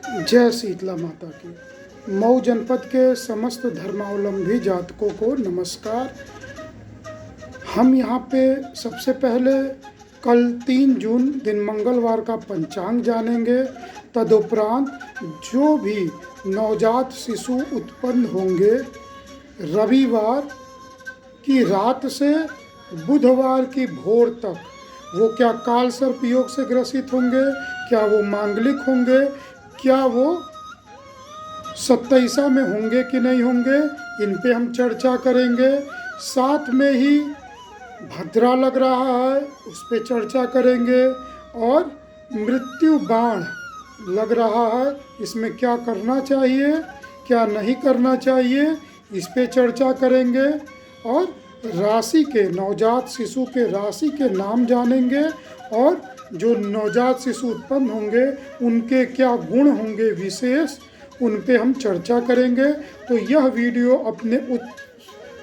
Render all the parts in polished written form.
जय शीतला माता की। मऊ जनपद के समस्त धर्मावलंबी जातकों को नमस्कार। हम यहाँ पे सबसे पहले कल 3 जून दिन मंगलवार का पंचांग जानेंगे। तदुपरांत जो भी नवजात शिशु उत्पन्न होंगे रविवार की रात से बुधवार की भोर तक, वो क्या काल सर्प योग से ग्रसित होंगे, क्या वो मांगलिक होंगे, क्या वो 27 में होंगे कि नहीं होंगे, इन पे हम चर्चा करेंगे। साथ में ही भद्रा लग रहा है उस पे चर्चा करेंगे, और मृत्यु बाण लग रहा है इसमें क्या करना चाहिए क्या नहीं करना चाहिए इस पे चर्चा करेंगे। और राशि के नवजात शिशु के राशि के नाम जानेंगे, और जो नवजात शिशु उत्पन्न होंगे उनके क्या गुण होंगे विशेष, उन पे हम चर्चा करेंगे। तो यह वीडियो अपने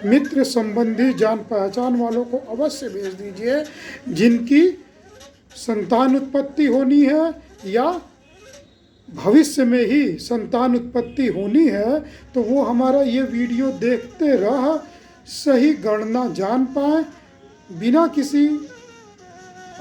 मित्र संबंधी जान पहचान वालों को अवश्य भेज दीजिए जिनकी संतान उत्पत्ति होनी है या भविष्य में ही संतान उत्पत्ति होनी है। तो वो हमारा ये वीडियो देखते रह सही गणना जान पाए, बिना किसी,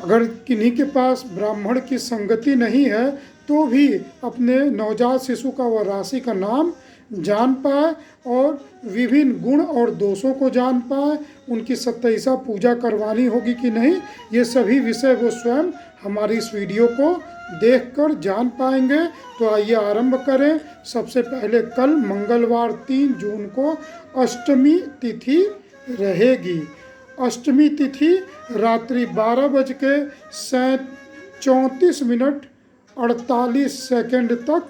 अगर किन्हीं के पास ब्राह्मण की संगति नहीं है तो भी अपने नवजात शिशु का व राशि का नाम जान पाए, और विभिन्न गुण और दोषों को जान पाए, उनकी 27 पूजा करवानी होगी कि नहीं, ये सभी विषय वो स्वयं हमारी इस वीडियो को देखकर जान पाएंगे। तो आइए आरंभ करें। सबसे पहले कल मंगलवार 3 जून को अष्टमी तिथि रहेगी। अष्टमी तिथि रात्रि 12:34 तक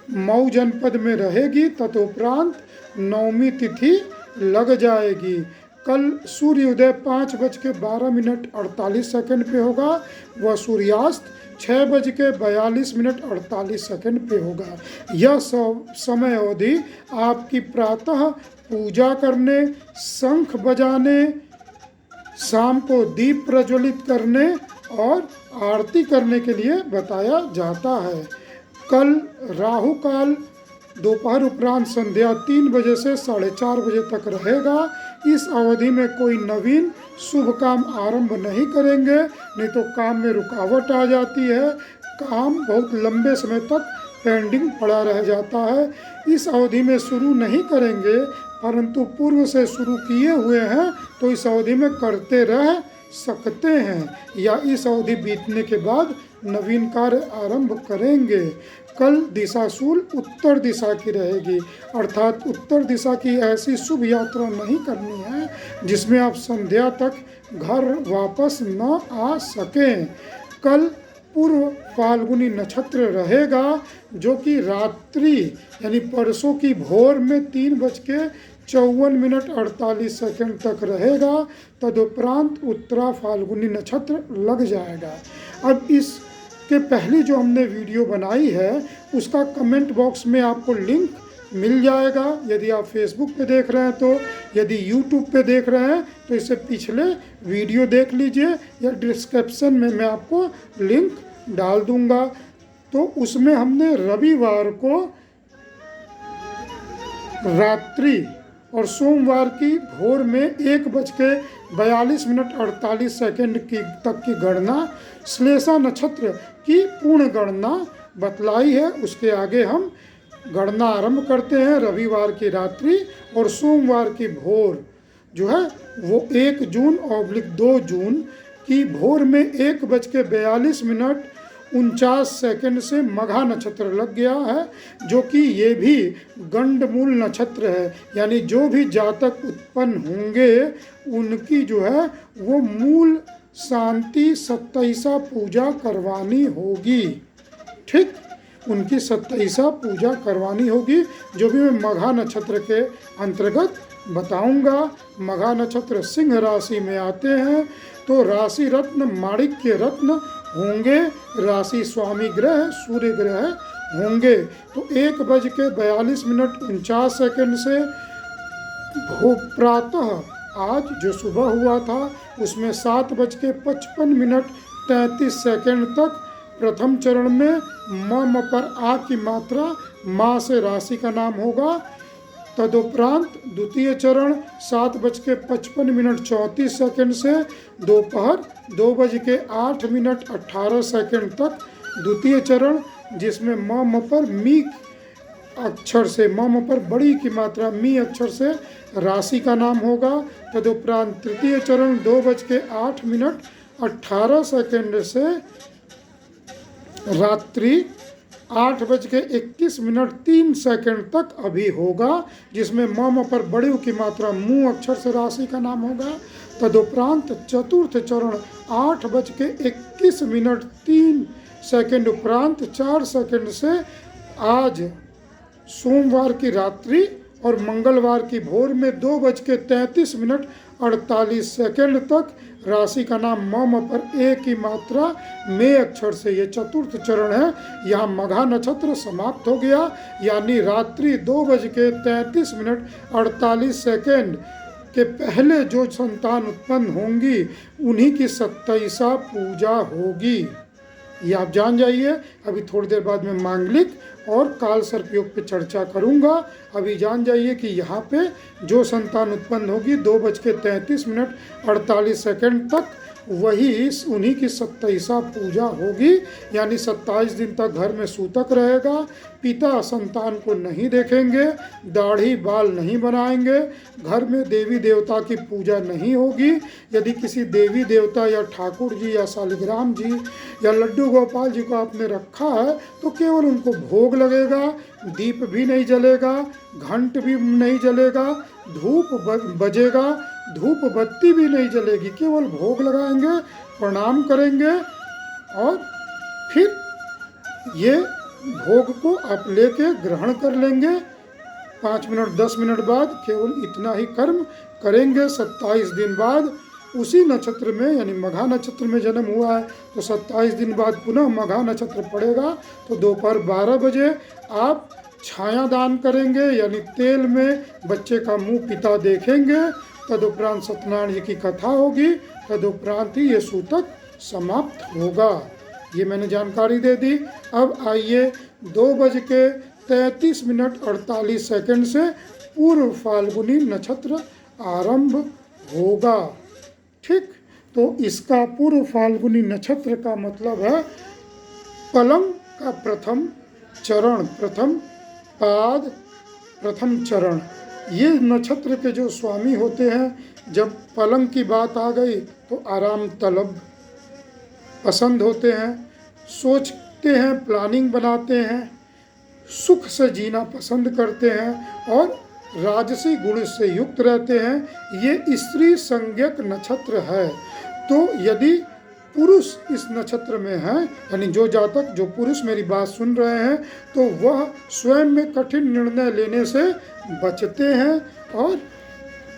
मऊ जनपद में रहेगी। तदुपरांत नवमी तिथि लग जाएगी। कल सूर्योदय 5:12:48 पे होगा व सूर्यास्त 6:42:48 पे होगा। यह समय अवधि आपकी प्रातः पूजा करने, शंख बजाने, शाम को दीप प्रज्वलित करने और आरती करने के लिए बताया जाता है। कल राहु काल दोपहर उपरांत संध्या 3 बजे से 4:30 बजे तक रहेगा। इस अवधि में कोई नवीन शुभ काम आरंभ नहीं करेंगे, नहीं तो काम में रुकावट आ जाती है, काम बहुत लंबे समय तक पेंडिंग पड़ा रह जाता है। इस अवधि में शुरू नहीं करेंगे, परंतु पूर्व से शुरू किए हुए हैं तो इस अवधि में करते रह सकते हैं, या इस अवधि बीतने के बाद नवीन कार्य आरंभ करेंगे। कल दिशाशूल उत्तर दिशा की रहेगी, अर्थात उत्तर दिशा की ऐसी शुभ यात्रा नहीं करनी है जिसमें आप संध्या तक घर वापस न आ सकें। कल पूर्व फाल्गुनी नक्षत्र रहेगा जो कि रात्रि यानी परसों की भोर में 3:54:48 तक रहेगा। तदुपरांत उत्तरा फाल्गुनी नक्षत्र लग जाएगा। अब इसके पहले जो हमने वीडियो बनाई है उसका कमेंट बॉक्स में आपको लिंक मिल जाएगा, यदि आप फेसबुक पे देख रहे हैं तो, यदि यूट्यूब पे देख रहे हैं तो इससे पिछले वीडियो देख लीजिए, या डिस्क्रिप्शन में मैं आपको लिंक डाल दूंगा। तो उसमें हमने रविवार को रात्रि और सोमवार की भोर में 1:42:48 तक की गणना, श्लेषा नक्षत्र की पूर्ण गणना बतलाई है। उसके आगे हम गणना आरंभ करते हैं। रविवार की रात्रि और सोमवार की भोर जो है वो 1 जून और 2 जून की भोर में 1:42:49 से मघा नक्षत्र लग गया है, जो कि ये भी गंडमूल नक्षत्र है, यानी जो भी जातक उत्पन्न होंगे उनकी जो है वो मूल शांति 27 पूजा करवानी होगी। ठीक, उनकी 27 पूजा करवानी होगी, जो भी मैं मघा नक्षत्र के अंतर्गत बताऊंगा। मघा नक्षत्र सिंह राशि में आते हैं तो राशि रत्न माणिक्य रत्न होंगे, राशि स्वामी ग्रह सूर्य ग्रह होंगे। तो 1:42:49 से प्रातः आज जो सुबह हुआ था उसमें 7:55:33 तक प्रथम चरण में म पर आ की मात्रा माँ से राशि का नाम होगा। तदुपरांत द्वितीय चरण 7:55 से दोपहर 2:08 तक द्वितीय चरण, जिसमें म पर मी अक्षर से म पर बड़ी की मात्रा मी अक्षर से राशि का नाम होगा। तदुपरांत तृतीय चरण 2:08 से रात्रि 8:21 तक अभी होगा, जिसमें म पर बड़ी की मात्रा मू अक्षर से राशि का नाम होगा। तदुपरांत चतुर्थ चरण 8:21 उपरांत 4 सेकंड से आज सोमवार की रात्रि और मंगलवार की भोर में 2:33 तक राशि का नाम म पर ए की मात्रा मे अक्षर से, ये चतुर्थ चरण है। यहाँ मघा नक्षत्र समाप्त हो गया, यानी रात्रि 2:33 के पहले जो संतान उत्पन्न होंगी उन्हीं की 27वां पूजा होगी। ये आप जान जाइए। अभी थोड़ी देर बाद में मांगलिक और काल सर्प योग पे चर्चा करूंगा। अभी जान जाइए कि यहाँ पे जो संतान उत्पन्न होगी 2:33 तक वही उन्हीं की 27वां पूजा होगी, यानी 27 दिन तक घर में सूतक रहेगा। पिता संतान को नहीं देखेंगे, दाढ़ी बाल नहीं बनाएंगे, घर में देवी देवता की पूजा नहीं होगी। यदि किसी देवी देवता या ठाकुर जी या शालिग्राम जी या लड्डू गोपाल जी को आपने रखा है तो केवल उनको भोग लगेगा, दीप भी नहीं जलेगा, घंट भी नहीं जलेगा, धूप बजेगा, धूप बत्ती भी नहीं जलेगी, केवल भोग लगाएंगे, प्रणाम करेंगे और फिर ये भोग को आप लेके ग्रहण कर लेंगे। 5 मिनट 10 मिनट बाद केवल इतना ही कर्म करेंगे। 27 दिन बाद उसी नक्षत्र में, यानी मघा नक्षत्र में जन्म हुआ है तो 27 दिन बाद पुनः मघा नक्षत्र पड़ेगा तो दोपहर 12 बजे आप छाया दान करेंगे, यानी तेल में बच्चे का मुंह पिता देखेंगे। तदुपरांत सत्यनारायण जी की कथा होगी, तदुपरांत ही ये सूतक समाप्त होगा। ये मैंने जानकारी दे दी। अब आइए 2:33 से पूर्व फाल्गुनी नक्षत्र आरंभ होगा। ठीक, तो इसका पूर्व फाल्गुनी नक्षत्र का मतलब है पलंग का प्रथम चरण, प्रथम पाद, प्रथम चरण। ये नक्षत्र के जो स्वामी होते हैं, जब पलंग की बात आ गई तो आराम तलब पसंद होते हैं, सोचते हैं, प्लानिंग बनाते हैं, सुख से जीना पसंद करते हैं और राजसी गुण से युक्त रहते हैं। ये स्त्री संज्ञक नक्षत्र है। तो यदि पुरुष इस नक्षत्र में है, यानी जो जातक, जो पुरुष मेरी बात सुन रहे हैं, तो वह स्वयं में कठिन निर्णय लेने से बचते हैं और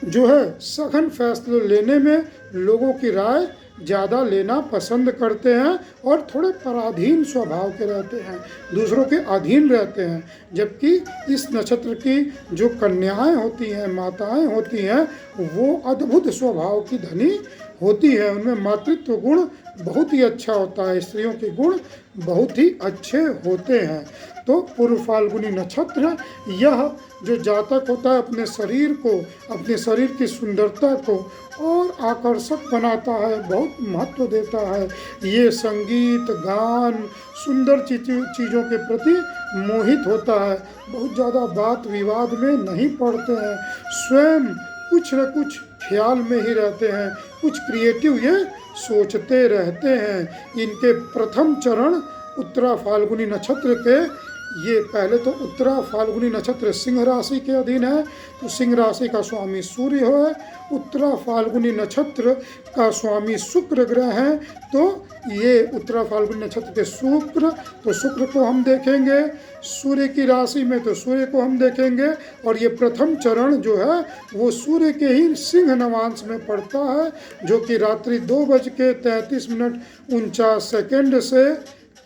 जो है सघन फैसले लेने में लोगों की राय ज़्यादा लेना पसंद करते हैं और थोड़े पराधीन स्वभाव के रहते हैं, दूसरों के अधीन रहते हैं। जबकि इस नक्षत्र की जो कन्याएं होती हैं, माताएं होती हैं, वो अद्भुत स्वभाव की धनी होती है। उनमें मातृत्व गुण बहुत ही अच्छा होता है, स्त्रियों के गुण बहुत ही अच्छे होते हैं। तो पूर्व फाल्गुनी नक्षत्र, यह जो जातक होता है अपने शरीर को, अपने शरीर की सुंदरता को और आकर्षक बनाता है, बहुत महत्व देता है। ये संगीत, गान, सुंदर चीज़ों के प्रति मोहित होता है, बहुत ज़्यादा बात विवाद में नहीं पड़ते हैं, स्वयं कुछ न कुछ ख्याल में ही रहते हैं, कुछ क्रिएटिव ये सोचते रहते हैं। इनके प्रथम चरण उत्तरा फाल्गुनी नक्षत्र के, ये पहले तो उत्तरा फाल्गुनी नक्षत्र सिंह राशि के अधीन है, तो सिंह राशि का स्वामी सूर्य है। उत्तरा फाल्गुनी नक्षत्र का स्वामी शुक्र ग्रह है, तो ये उत्तरा फाल्गुनी नक्षत्र के शुक्र, तो शुक्र को हम देखेंगे। सूर्य की राशि में तो सूर्य को हम देखेंगे। और ये प्रथम चरण जो है वो सूर्य के ही सिंह नवांश में पड़ता है, जो कि रात्रि 2:33 से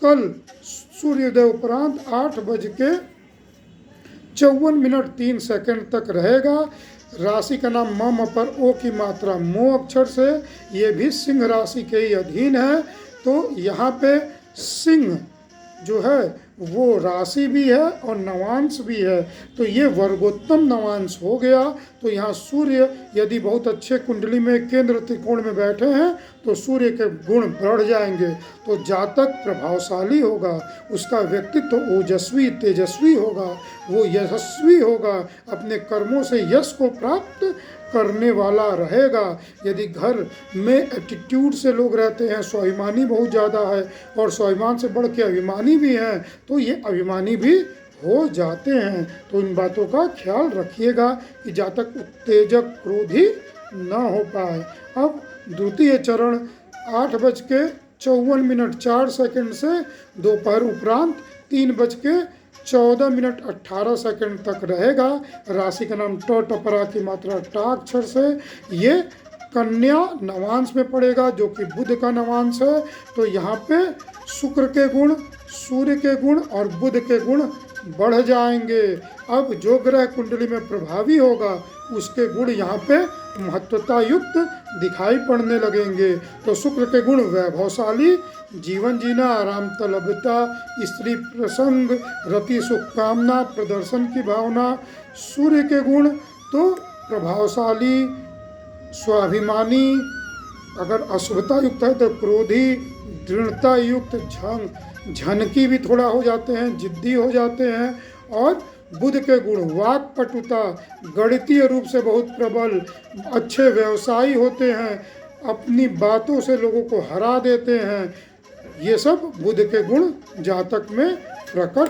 कल सूर्योदय उपरांत 8:54 तक रहेगा। राशि का नाम म पर ओ की मात्रा मो अक्षर से, ये भी सिंह राशि के ही अधीन है। तो यहाँ पे सिंह जो है वो राशि भी है और नवांश भी है, तो ये वर्गोत्तम नवांश हो गया। तो यहाँ सूर्य यदि बहुत अच्छे कुंडली में केंद्र त्रिकोण में बैठे हैं तो सूर्य के गुण बढ़ जाएंगे, तो जातक प्रभावशाली होगा, उसका व्यक्तित्व ओजस्वी तेजस्वी होगा, वो यशस्वी होगा, अपने कर्मों से यश को प्राप्त करने वाला रहेगा। यदि घर में एटीट्यूड से लोग रहते हैं, स्वाभिमानी बहुत ज़्यादा है और स्वाभिमान से बढ़ के अभिमानी भी हैं, तो ये अभिमानी भी हो जाते हैं। तो इन बातों का ख्याल रखिएगा कि जातक उत्तेजक क्रोधी न हो पाए। अब द्वितीय चरण 8:54 से दोपहर उपरांत 3:14 तक रहेगा। राशि का नाम ट टपरा की मात्रा टा अक्षर से। ये कन्या नवांश में पड़ेगा जो कि बुध का नवांश है। तो यहाँ पे शुक्र के गुण, सूर्य के गुण और बुध के गुण बढ़ जाएंगे। अब जो ग्रह कुंडली में प्रभावी होगा उसके गुण यहाँ पे महत्वता युक्त दिखाई पड़ने लगेंगे। तो शुक्र के गुण वैभवशाली, जीवन जीना, आराम तलबता, स्त्री प्रसंग, रति सुख कामना, प्रदर्शन की भावना। सूर्य के गुण तो प्रभावशाली, स्वाभिमानी, अगर अशुभता युक्त है तो क्रोधी, दृढ़ता युक्त, झनकी भी थोड़ा हो जाते हैं, जिद्दी हो जाते हैं। और बुध के गुण वाक पटुता, गणितीय रूप से बहुत प्रबल, अच्छे व्यवसायी होते हैं, अपनी बातों से लोगों को हरा देते हैं। ये सब बुध के गुण जातक में प्रकट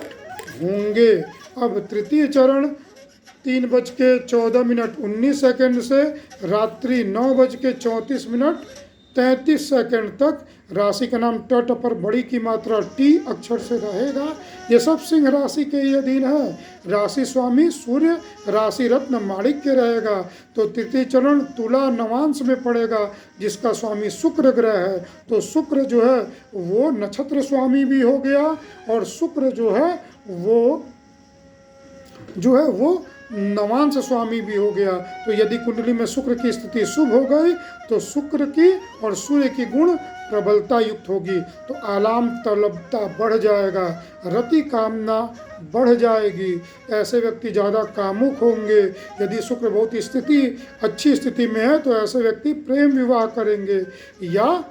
होंगे। अब तृतीय चरण 3:14 से रात्रि 9:34 तक। राशि का नाम ट पर बड़ी की मात्रा टी अक्षर से रहेगा। ये सब सिंह राशि के ही अधीन है। राशि स्वामी सूर्य राशि रत्न माणिक्य रहेगा। तो तृतीय चरण तुला नवांश में पड़ेगा जिसका स्वामी शुक्र ग्रह है। तो शुक्र जो है वो नक्षत्र स्वामी भी हो गया और शुक्र जो है वो नवांश स्वामी भी हो गया। तो यदि कुंडली में शुक्र की स्थिति शुभ हो गई तो शुक्र की और सूर्य की गुण प्रबलता युक्त होगी। तो आलाम तलबता बढ़ जाएगा, रति कामना बढ़ जाएगी, ऐसे व्यक्ति ज़्यादा कामुक होंगे। यदि शुक्र बहुत अच्छी स्थिति में है तो ऐसे व्यक्ति प्रेम विवाह करेंगे या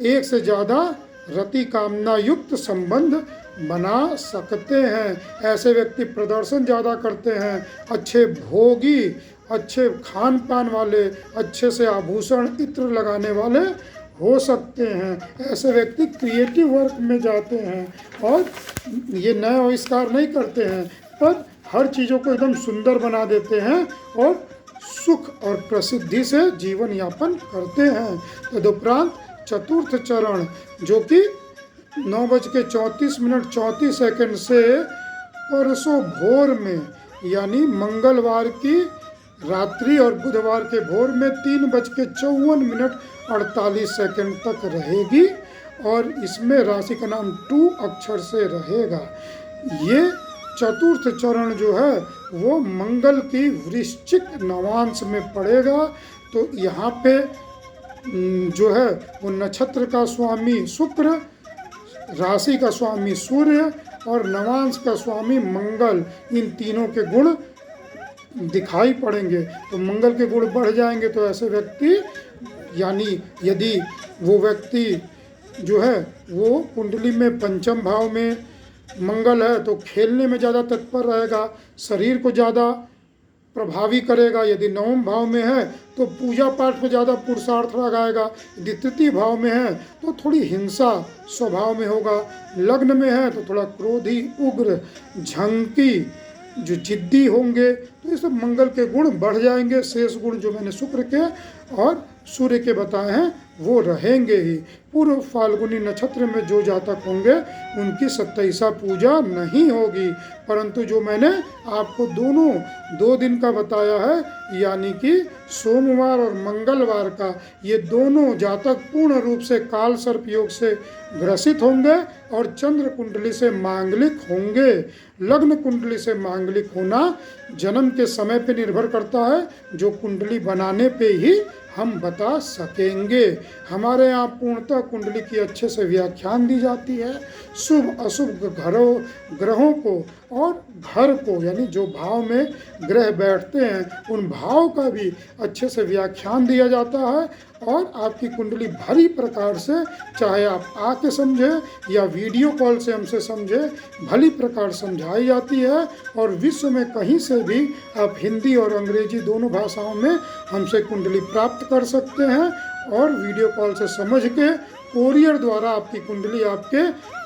एक से ज़्यादा रति कामना युक्त संबंध बना सकते हैं। ऐसे व्यक्ति प्रदर्शन ज़्यादा करते हैं, अच्छे भोगी, अच्छे खान पान वाले, अच्छे से आभूषण इत्र लगाने वाले हो सकते हैं। ऐसे व्यक्ति क्रिएटिव वर्क में जाते हैं और ये नए आविष्कार नहीं करते हैं पर हर चीज़ों को एकदम सुंदर बना देते हैं और सुख और प्रसिद्धि से जीवन यापन करते हैं। तदुपरांत चतुर्थ चरण जो कि 9:34 से परसों भोर में यानी मंगलवार की रात्रि और बुधवार के भोर में 3:54 तक रहेगी और इसमें राशि का नाम टू अक्षर से रहेगा। ये चतुर्थ चरण जो है वो मंगल की वृश्चिक नवांश में पड़ेगा। तो यहाँ पे जो है वो नक्षत्र का स्वामी शुक्र, राशि का स्वामी सूर्य और नवांश का स्वामी मंगल, इन तीनों के गुण दिखाई पड़ेंगे। तो मंगल के गुण बढ़ जाएंगे तो ऐसे व्यक्ति यानी यदि वो व्यक्ति जो है वो कुंडली में पंचम भाव में मंगल है तो खेलने में ज़्यादा तत्पर रहेगा, शरीर को ज़्यादा प्रभावी करेगा। यदि नवम भाव में है तो पूजा पाठ में ज़्यादा पुरुषार्थ लगाएगा। यदि तृतीय भाव में है तो थोड़ी हिंसा स्वभाव में होगा। लग्न में है तो थोड़ा क्रोधी, उग्र, झंकी, जो जिद्दी होंगे। तो ये सब मंगल के गुण बढ़ जाएंगे। शेष गुण जो मैंने शुक्र के और सूर्य के बताए हैं वो रहेंगे ही। पूर्व फाल्गुनी नक्षत्र में जो जातक होंगे उनकी 27 पूजा नहीं होगी, परंतु जो मैंने आपको दोनों 2 दिन का बताया है यानी कि सोमवार और मंगलवार का, ये दोनों जातक पूर्ण रूप से काल सर्प योग से ग्रसित होंगे और चंद्र कुंडली से मांगलिक होंगे। लग्न कुंडली से मांगलिक होना जन्म के समय पे निर्भर करता है, जो कुंडली बनाने पे ही हम बता सकेंगे। हमारे यहाँ पूर्णतः कुंडली की अच्छे से व्याख्यान दी जाती है। शुभ अशुभ ग्रहों को और घर को, यानी जो भाव में ग्रह बैठते हैं उन भाव का भी अच्छे से व्याख्यान दिया जाता है। और आपकी कुंडली भली प्रकार से, चाहे आप आके समझें या वीडियो कॉल से हमसे समझें, भली प्रकार समझाई जाती है। और विश्व में कहीं से भी आप हिंदी और अंग्रेजी दोनों भाषाओं में हमसे कुंडली प्राप्त कर सकते हैं। और वीडियो कॉल से समझ के कोरियर द्वारा आपकी कुंडली आपके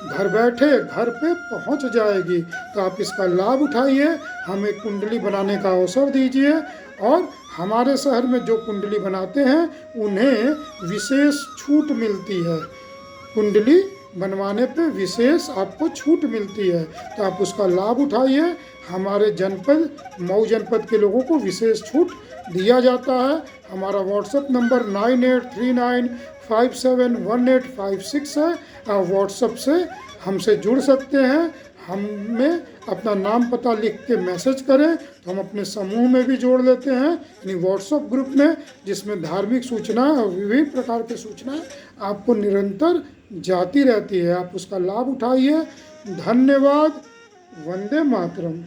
घर बैठे घर पे पहुंच जाएगी। तो आप इसका लाभ उठाइए, हमें कुंडली बनाने का अवसर दीजिए। और हमारे शहर में जो कुंडली बनाते हैं उन्हें विशेष छूट मिलती है। कुंडली बनवाने पे विशेष आपको छूट मिलती है, तो आप उसका लाभ उठाइए। हमारे जनपद मऊ जनपद के लोगों को विशेष छूट दिया जाता है। हमारा व्हाट्सएप नंबर 9839571856 है। आप व्हाट्सएप से हमसे जुड़ सकते हैं। हमें अपना नाम पता लिख के मैसेज करें तो हम अपने समूह में भी जोड़ लेते हैं, यानी व्हाट्सएप ग्रुप में, जिसमें धार्मिक सूचनाएं और विभिन्न प्रकार की सूचनाएं आपको निरंतर जाती रहती है। आप उसका लाभ उठाइए। धन्यवाद। वंदे मातरम।